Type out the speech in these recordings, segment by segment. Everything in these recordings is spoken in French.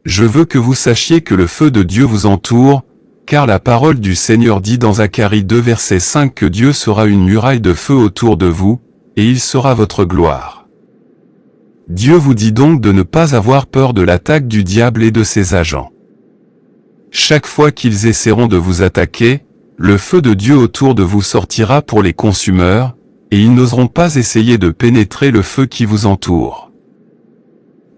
Je veux que vous sachiez que le feu de Dieu vous entoure, car la parole du Seigneur dit dans Zacharie 2 verset 5 que Dieu sera une muraille de feu autour de vous, et il sera votre gloire. Dieu vous dit donc de ne pas avoir peur de l'attaque du diable et de ses agents. Chaque fois qu'ils essaieront de vous attaquer, le feu de Dieu autour de vous sortira pour les consumeurs, et ils n'oseront pas essayer de pénétrer le feu qui vous entoure.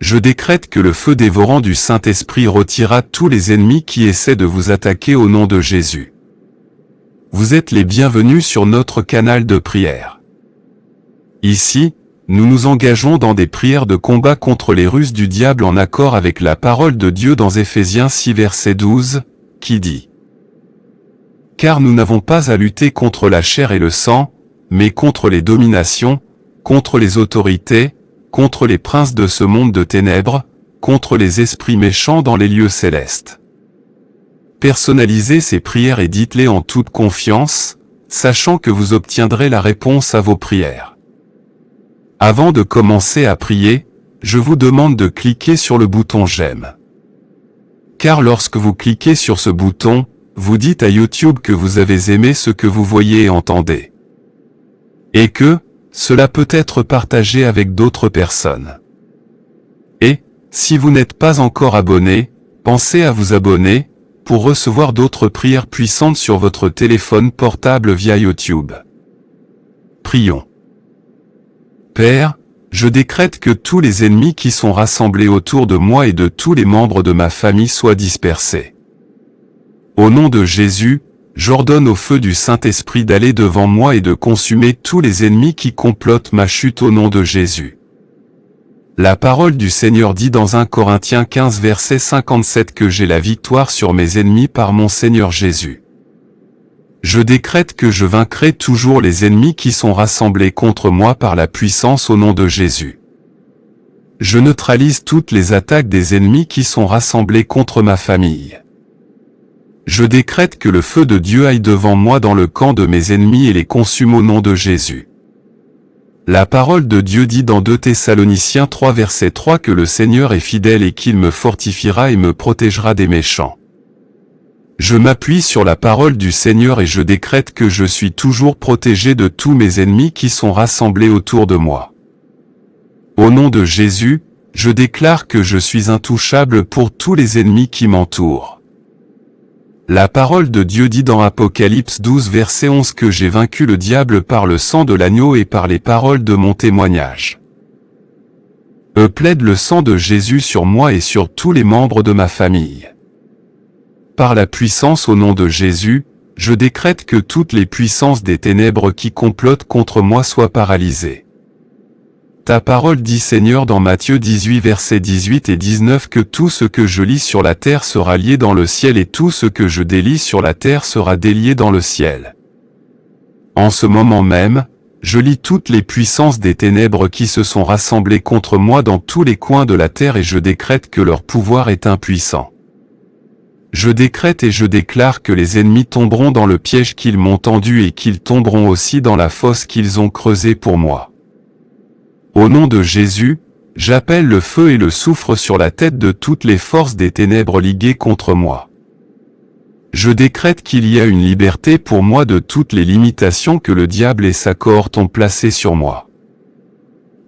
Je décrète que le feu dévorant du Saint-Esprit retirera tous les ennemis qui essaient de vous attaquer au nom de Jésus. Vous êtes les bienvenus sur notre canal de prière. Ici, nous nous engageons dans des prières de combat contre les ruses du diable en accord avec la parole de Dieu dans Éphésiens 6 verset 12, qui dit : « Car nous n'avons pas à lutter contre la chair et le sang, mais contre les dominations, contre les autorités, contre les princes de ce monde de ténèbres, contre les esprits méchants dans les lieux célestes. » Personnalisez ces prières et dites-les en toute confiance, sachant que vous obtiendrez la réponse à vos prières. Avant de commencer à prier, je vous demande de cliquer sur le bouton « J'aime ». Car lorsque vous cliquez sur ce bouton, vous dites à YouTube que vous avez aimé ce que vous voyez et entendez. Et que cela peut être partagé avec d'autres personnes. Et, si vous n'êtes pas encore abonné, pensez à vous abonner, pour recevoir d'autres prières puissantes sur votre téléphone portable via YouTube. Prions. Père, je décrète que tous les ennemis qui sont rassemblés autour de moi et de tous les membres de ma famille soient dispersés. Au nom de Jésus, j'ordonne au feu du Saint-Esprit d'aller devant moi et de consumer tous les ennemis qui complotent ma chute au nom de Jésus. La parole du Seigneur dit dans 1 Corinthiens 15 verset 57 que j'ai la victoire sur mes ennemis par mon Seigneur Jésus. Je décrète que je vaincrai toujours les ennemis qui sont rassemblés contre moi par la puissance au nom de Jésus. Je neutralise toutes les attaques des ennemis qui sont rassemblés contre ma famille. Je décrète que le feu de Dieu aille devant moi dans le camp de mes ennemis et les consume au nom de Jésus. La parole de Dieu dit dans 2 Thessaloniciens 3 verset 3 que le Seigneur est fidèle et qu'il me fortifiera et me protégera des méchants. Je m'appuie sur la parole du Seigneur et je décrète que je suis toujours protégé de tous mes ennemis qui sont rassemblés autour de moi. Au nom de Jésus, je déclare que je suis intouchable pour tous les ennemis qui m'entourent. La parole de Dieu dit dans Apocalypse 12 verset 11 que j'ai vaincu le diable par le sang de l'agneau et par les paroles de mon témoignage. Plaide le sang de Jésus sur moi et sur tous les membres de ma famille. Par la puissance au nom de Jésus, je décrète que toutes les puissances des ténèbres qui complotent contre moi soient paralysées. Ta parole dit Seigneur dans Matthieu 18 versets 18 et 19 que tout ce que je lis sur la terre sera lié dans le ciel et tout ce que je délie sur la terre sera délié dans le ciel. En ce moment même, je lis toutes les puissances des ténèbres qui se sont rassemblées contre moi dans tous les coins de la terre et je décrète que leur pouvoir est impuissant. Je décrète et je déclare que les ennemis tomberont dans le piège qu'ils m'ont tendu et qu'ils tomberont aussi dans la fosse qu'ils ont creusée pour moi. Au nom de Jésus, j'appelle le feu et le soufre sur la tête de toutes les forces des ténèbres liguées contre moi. Je décrète qu'il y a une liberté pour moi de toutes les limitations que le diable et sa cohorte ont placées sur moi.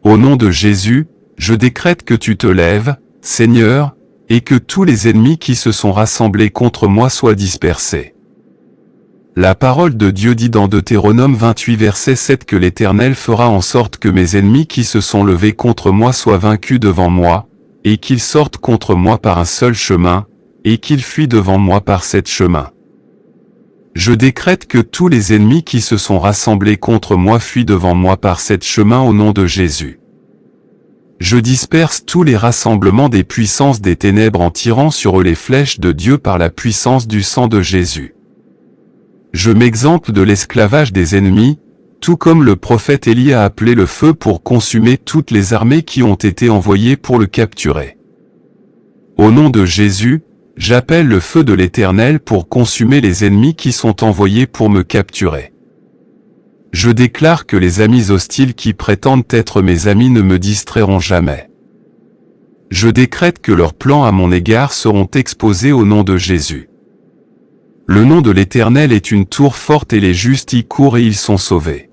Au nom de Jésus, je décrète que tu te lèves, Seigneur, et que tous les ennemis qui se sont rassemblés contre moi soient dispersés. La parole de Dieu dit dans Deutéronome 28 verset 7 que l'Éternel fera en sorte que mes ennemis qui se sont levés contre moi soient vaincus devant moi, et qu'ils sortent contre moi par un seul chemin, et qu'ils fuient devant moi par 7 chemins. Je décrète que tous les ennemis qui se sont rassemblés contre moi fuient devant moi par 7 chemins au nom de Jésus. Je disperse tous les rassemblements des puissances des ténèbres en tirant sur eux les flèches de Dieu par la puissance du sang de Jésus. Je m'exempte de l'esclavage des ennemis, tout comme le prophète Élie a appelé le feu pour consumer toutes les armées qui ont été envoyées pour le capturer. Au nom de Jésus, j'appelle le feu de l'Éternel pour consumer les ennemis qui sont envoyés pour me capturer. Je déclare que les amis hostiles qui prétendent être mes amis ne me distrairont jamais. Je décrète que leurs plans à mon égard seront exposés au nom de Jésus. Le nom de l'Éternel est une tour forte et les justes y courent et ils sont sauvés.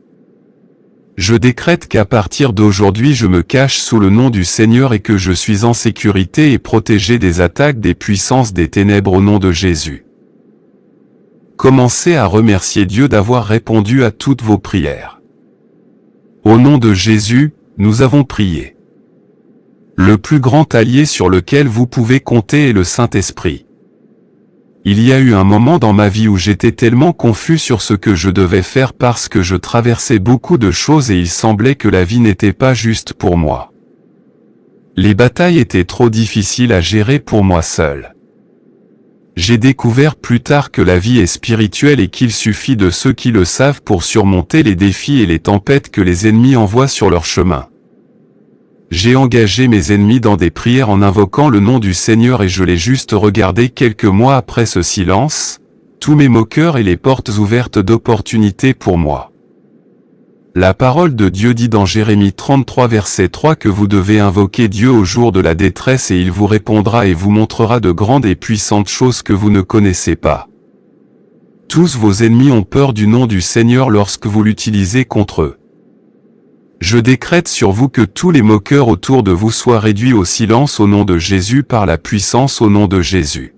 Je décrète qu'à partir d'aujourd'hui je me cache sous le nom du Seigneur et que je suis en sécurité et protégé des attaques des puissances des ténèbres au nom de Jésus. Commencez à remercier Dieu d'avoir répondu à toutes vos prières. Au nom de Jésus, nous avons prié. Le plus grand allié sur lequel vous pouvez compter est le Saint-Esprit. Il y a eu un moment dans ma vie où j'étais tellement confus sur ce que je devais faire parce que je traversais beaucoup de choses et il semblait que la vie n'était pas juste pour moi. Les batailles étaient trop difficiles à gérer pour moi seul. J'ai découvert plus tard que la vie est spirituelle et qu'il suffit de ceux qui le savent pour surmonter les défis et les tempêtes que les ennemis envoient sur leur chemin. J'ai engagé mes ennemis dans des prières en invoquant le nom du Seigneur et je l'ai juste regardé quelques mois après ce silence, tous mes moqueurs et les portes ouvertes d'opportunités pour moi. La parole de Dieu dit dans Jérémie 33 verset 3 que vous devez invoquer Dieu au jour de la détresse et il vous répondra et vous montrera de grandes et puissantes choses que vous ne connaissez pas. Tous vos ennemis ont peur du nom du Seigneur lorsque vous l'utilisez contre eux. Je décrète sur vous que tous les moqueurs autour de vous soient réduits au silence au nom de Jésus par la puissance au nom de Jésus.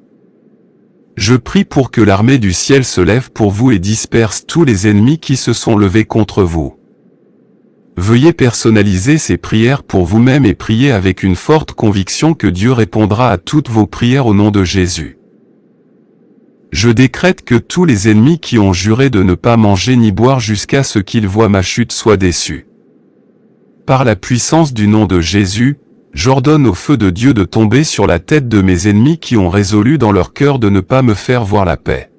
Je prie pour que l'armée du ciel se lève pour vous et disperse tous les ennemis qui se sont levés contre vous. Veuillez personnaliser ces prières pour vous-même et prier avec une forte conviction que Dieu répondra à toutes vos prières au nom de Jésus. Je décrète que tous les ennemis qui ont juré de ne pas manger ni boire jusqu'à ce qu'ils voient ma chute soient déçus. Par la puissance du nom de Jésus, j'ordonne au feu de Dieu de tomber sur la tête de mes ennemis qui ont résolu dans leur cœur de ne pas me faire voir la paix.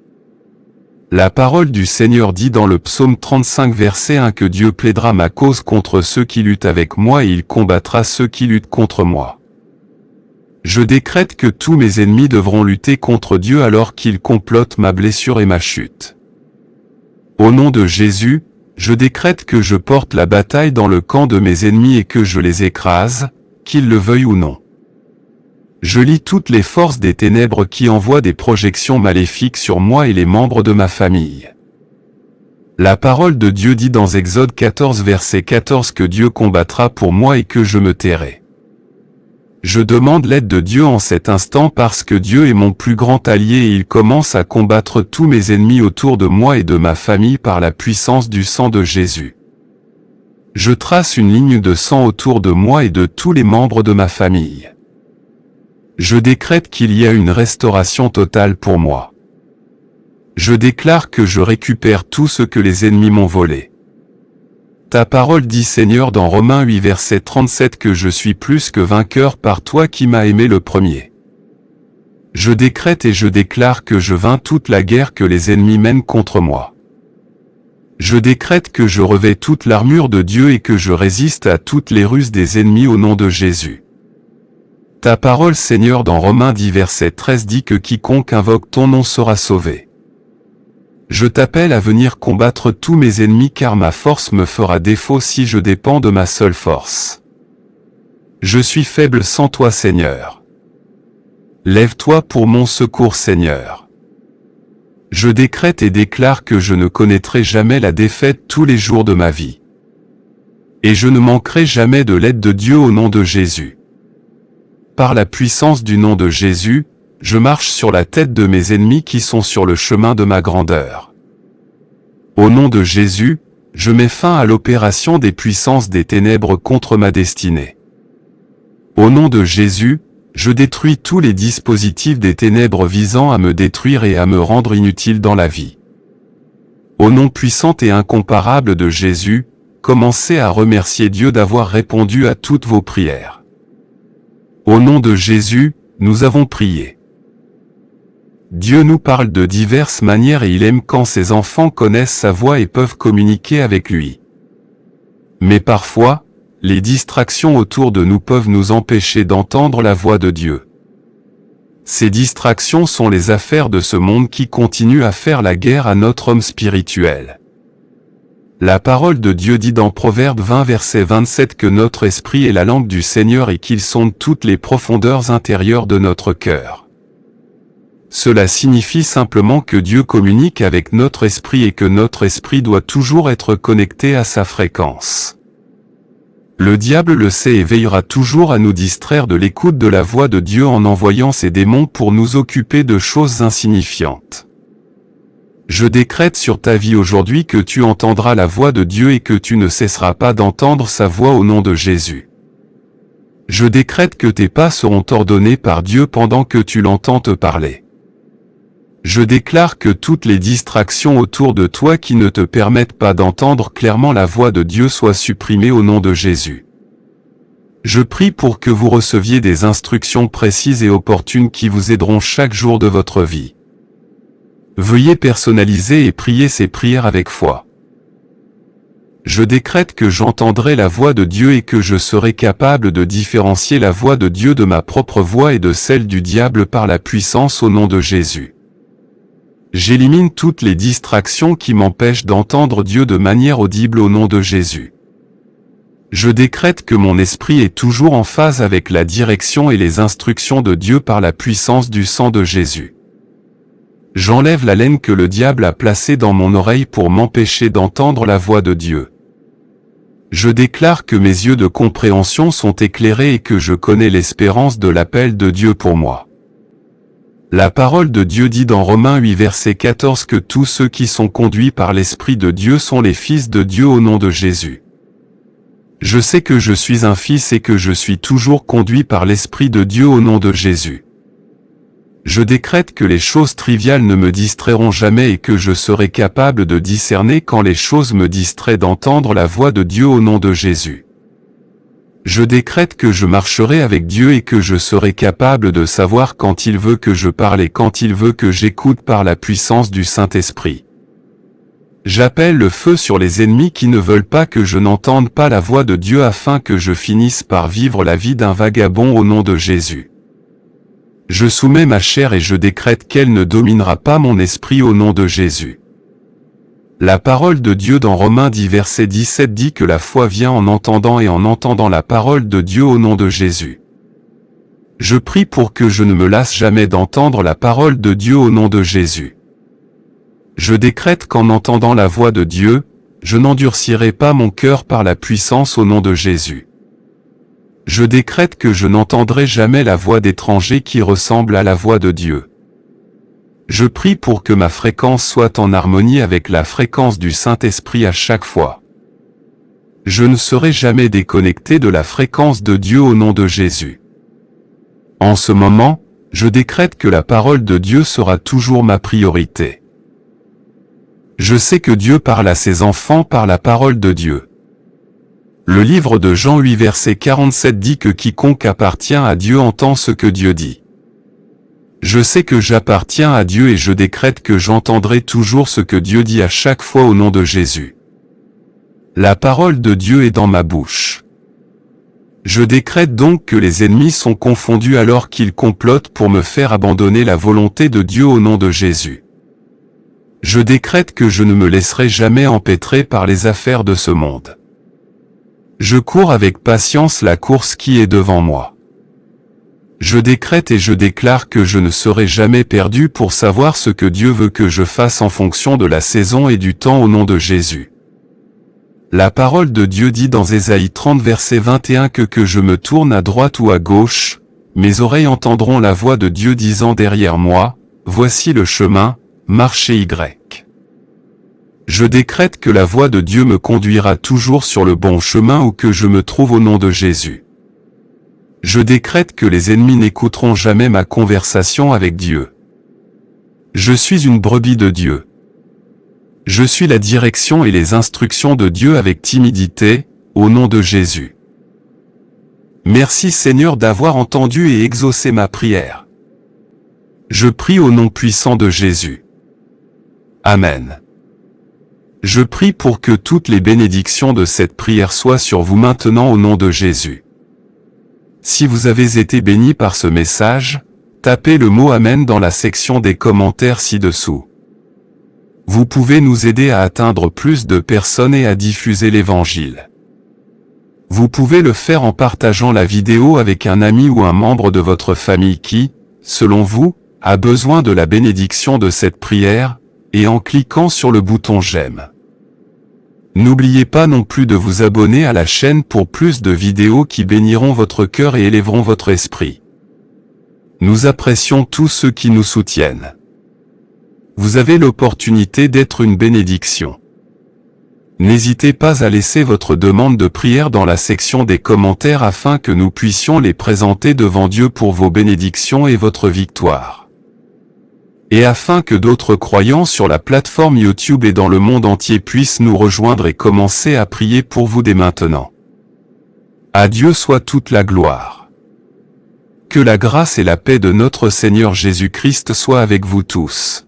La parole du Seigneur dit dans le psaume 35 verset 1 que Dieu plaidera ma cause contre ceux qui luttent avec moi et il combattra ceux qui luttent contre moi. Je décrète que tous mes ennemis devront lutter contre Dieu alors qu'ils complotent ma blessure et ma chute. Au nom de Jésus, je décrète que je porte la bataille dans le camp de mes ennemis et que je les écrase, qu'ils le veuillent ou non. Je lis toutes les forces des ténèbres qui envoient des projections maléfiques sur moi et les membres de ma famille. La parole de Dieu dit dans Exode 14 verset 14 que Dieu combattra pour moi et que je me tairai. Je demande l'aide de Dieu en cet instant parce que Dieu est mon plus grand allié et il commence à combattre tous mes ennemis autour de moi et de ma famille par la puissance du sang de Jésus. Je trace une ligne de sang autour de moi et de tous les membres de ma famille. Je décrète qu'il y a une restauration totale pour moi. Je déclare que je récupère tout ce que les ennemis m'ont volé. Ta parole dit Seigneur dans Romains 8 verset 37 que je suis plus que vainqueur par toi qui m'as aimé le premier. Je décrète et je déclare que je vains toute la guerre que les ennemis mènent contre moi. Je décrète que je revêt toute l'armure de Dieu et que je résiste à toutes les ruses des ennemis au nom de Jésus. Ta parole Seigneur dans Romains 10 verset 13 dit que quiconque invoque ton nom sera sauvé. Je t'appelle à venir combattre tous mes ennemis car ma force me fera défaut si je dépends de ma seule force. Je suis faible sans toi Seigneur. Lève-toi pour mon secours Seigneur. Je décrète et déclare que je ne connaîtrai jamais la défaite tous les jours de ma vie. Et je ne manquerai jamais de l'aide de Dieu au nom de Jésus. Par la puissance du nom de Jésus, je marche sur la tête de mes ennemis qui sont sur le chemin de ma grandeur. Au nom de Jésus, je mets fin à l'opération des puissances des ténèbres contre ma destinée. Au nom de Jésus, je détruis tous les dispositifs des ténèbres visant à me détruire et à me rendre inutile dans la vie. Au nom puissant et incomparable de Jésus, commencez à remercier Dieu d'avoir répondu à toutes vos prières. Au nom de Jésus, nous avons prié. Dieu nous parle de diverses manières et il aime quand ses enfants connaissent sa voix et peuvent communiquer avec lui. Mais parfois, les distractions autour de nous peuvent nous empêcher d'entendre la voix de Dieu. Ces distractions sont les affaires de ce monde qui continue à faire la guerre à notre homme spirituel. La parole de Dieu dit dans Proverbe 20 verset 27 que notre esprit est la lampe du Seigneur et qu'il sonde toutes les profondeurs intérieures de notre cœur. Cela signifie simplement que Dieu communique avec notre esprit et que notre esprit doit toujours être connecté à sa fréquence. Le diable le sait et veillera toujours à nous distraire de l'écoute de la voix de Dieu en envoyant ses démons pour nous occuper de choses insignifiantes. Je décrète sur ta vie aujourd'hui que tu entendras la voix de Dieu et que tu ne cesseras pas d'entendre sa voix au nom de Jésus. Je décrète que tes pas seront ordonnés par Dieu pendant que tu l'entends te parler. Je déclare que toutes les distractions autour de toi qui ne te permettent pas d'entendre clairement la voix de Dieu soient supprimées au nom de Jésus. Je prie pour que vous receviez des instructions précises et opportunes qui vous aideront chaque jour de votre vie. Veuillez personnaliser et prier ces prières avec foi. Je décrète que j'entendrai la voix de Dieu et que je serai capable de différencier la voix de Dieu de ma propre voix et de celle du diable par la puissance au nom de Jésus. J'élimine toutes les distractions qui m'empêchent d'entendre Dieu de manière audible au nom de Jésus. Je décrète que mon esprit est toujours en phase avec la direction et les instructions de Dieu par la puissance du sang de Jésus. J'enlève la laine que le diable a placée dans mon oreille pour m'empêcher d'entendre la voix de Dieu. Je déclare que mes yeux de compréhension sont éclairés et que je connais l'espérance de l'appel de Dieu pour moi. La parole de Dieu dit dans Romains 8 verset 14 que tous ceux qui sont conduits par l'Esprit de Dieu sont les fils de Dieu au nom de Jésus. Je sais que je suis un fils et que je suis toujours conduit par l'Esprit de Dieu au nom de Jésus. Je décrète que les choses triviales ne me distrairont jamais et que je serai capable de discerner quand les choses me distraient d'entendre la voix de Dieu au nom de Jésus. Je décrète que je marcherai avec Dieu et que je serai capable de savoir quand il veut que je parle et quand il veut que j'écoute par la puissance du Saint-Esprit. J'appelle le feu sur les ennemis qui ne veulent pas que je n'entende pas la voix de Dieu afin que je finisse par vivre la vie d'un vagabond au nom de Jésus. Je soumets ma chair et je décrète qu'elle ne dominera pas mon esprit au nom de Jésus. La parole de Dieu dans Romains 10 verset 17 dit que la foi vient en entendant et en entendant la parole de Dieu au nom de Jésus. Je prie pour que je ne me lasse jamais d'entendre la parole de Dieu au nom de Jésus. Je décrète qu'en entendant la voix de Dieu, je n'endurcirai pas mon cœur par la puissance au nom de Jésus. Je décrète que je n'entendrai jamais la voix d'étrangers qui ressemble à la voix de Dieu. Je prie pour que ma fréquence soit en harmonie avec la fréquence du Saint-Esprit à chaque fois. Je ne serai jamais déconnecté de la fréquence de Dieu au nom de Jésus. En ce moment, je décrète que la parole de Dieu sera toujours ma priorité. Je sais que Dieu parle à ses enfants par la parole de Dieu. Le livre de Jean 8 verset 47 dit que quiconque appartient à Dieu entend ce que Dieu dit. Je sais que j'appartiens à Dieu et je décrète que j'entendrai toujours ce que Dieu dit à chaque fois au nom de Jésus. La parole de Dieu est dans ma bouche. Je décrète donc que les ennemis sont confondus alors qu'ils complotent pour me faire abandonner la volonté de Dieu au nom de Jésus. Je décrète que je ne me laisserai jamais empêtrer par les affaires de ce monde. Je cours avec patience la course qui est devant moi. Je décrète et je déclare que je ne serai jamais perdu pour savoir ce que Dieu veut que je fasse en fonction de la saison et du temps au nom de Jésus. La parole de Dieu dit dans Ésaïe 30 verset 21 que je me tourne à droite ou à gauche, mes oreilles entendront la voix de Dieu disant derrière moi, voici le chemin, marchez Y. Je décrète que la voix de Dieu me conduira toujours sur le bon chemin où que je me trouve au nom de Jésus. Je décrète que les ennemis n'écouteront jamais ma conversation avec Dieu. Je suis une brebis de Dieu. Je suis la direction et les instructions de Dieu avec timidité, au nom de Jésus. Merci Seigneur d'avoir entendu et exaucé ma prière. Je prie au nom puissant de Jésus. Amen. Je prie pour que toutes les bénédictions de cette prière soient sur vous maintenant au nom de Jésus. Si vous avez été béni par ce message, tapez le mot Amen dans la section des commentaires ci-dessous. Vous pouvez nous aider à atteindre plus de personnes et à diffuser l'Évangile. Vous pouvez le faire en partageant la vidéo avec un ami ou un membre de votre famille qui, selon vous, a besoin de la bénédiction de cette prière, et en cliquant sur le bouton j'aime. N'oubliez pas non plus de vous abonner à la chaîne pour plus de vidéos qui béniront votre cœur et élèveront votre esprit. Nous apprécions tous ceux qui nous soutiennent. Vous avez l'opportunité d'être une bénédiction. N'hésitez pas à laisser votre demande de prière dans la section des commentaires afin que nous puissions les présenter devant Dieu pour vos bénédictions et votre victoire. Et afin que d'autres croyants sur la plateforme YouTube et dans le monde entier puissent nous rejoindre et commencer à prier pour vous dès maintenant. À Dieu soit toute la gloire. Que la grâce et la paix de notre Seigneur Jésus-Christ soient avec vous tous.